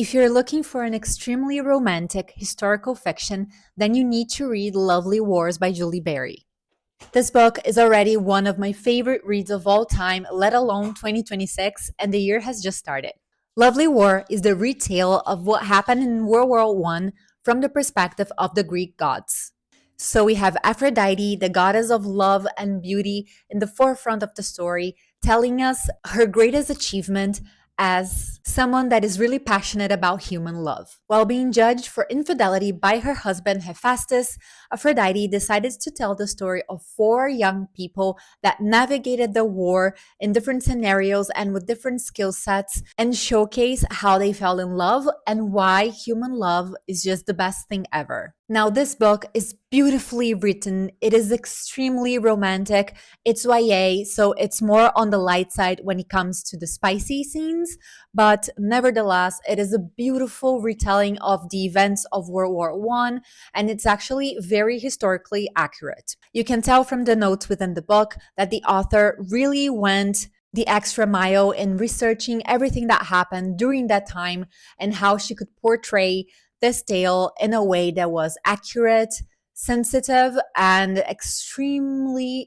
If you're looking for an extremely romantic historical fiction, then you need to read Lovely Wars by Julie Berry. This book is already one of my favorite reads of all time, let alone 2026, and the year has just started. Lovely War is the retale of what happened in World War I from the perspective of the Greek gods. So we have Aphrodite, the goddess of love and beauty, in the forefront of the story, telling us her greatest achievement as someone that is really passionate about human love. While being judged for infidelity by her husband Hephaestus, Aphrodite decided to tell the story of four young people that navigated the war in different scenarios and with different skill sets and showcase how they fell in love and why human love is just the best thing ever. Now, this book is beautifully written. It is extremely romantic. It's YA, so it's more on the light side when it comes to the spicy scenes, but nevertheless, it is a beautiful retelling of the events of World War I, and it's actually very historically accurate. You can tell from the notes within the book that the author really went the extra mile in researching everything that happened during that time and how she could portray this tale in a way that was accurate, sensitive, and extremely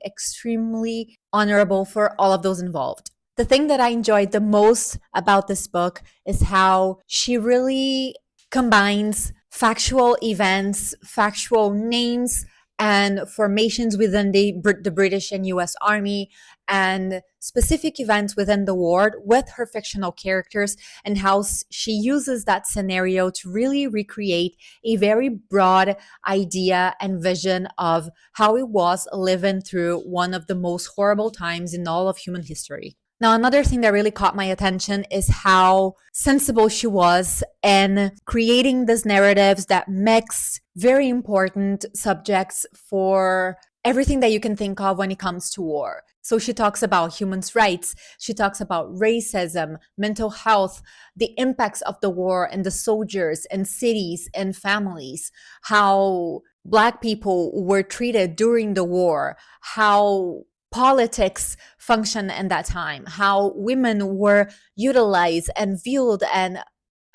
honorable for all of those involved. The thing that I enjoyed the most about this book is how she really combines factual events, factual names, and formations within the British and US Army, and specific events within the war with her fictional characters, and how she uses that scenario to really recreate a very broad idea and vision of how it was living through one of the most horrible times in all of human history. Now, another thing that really caught my attention is how sensible she was in creating these narratives that mix very important subjects for everything that you can think of when it comes to war. So she talks about human rights, she talks about racism, mental health, the impacts of the war and the soldiers and cities and families, how Black people were treated during the war, how politics function in that time, how women were utilized and viewed, and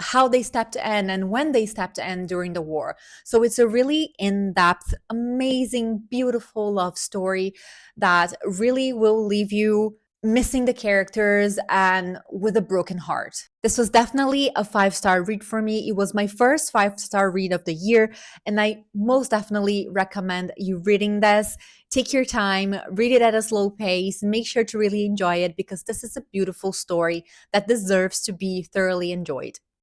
how they stepped in and when they stepped in during the war. So it's a really in-depth, amazing, beautiful love story that really will leave you missing the characters and with a broken heart. This was definitely a 5-star read for me. It was my first 5-star read of the year, and I most definitely recommend you reading this. Take your time, read it at a slow pace, make sure to really enjoy it because this is a beautiful story that deserves to be thoroughly enjoyed.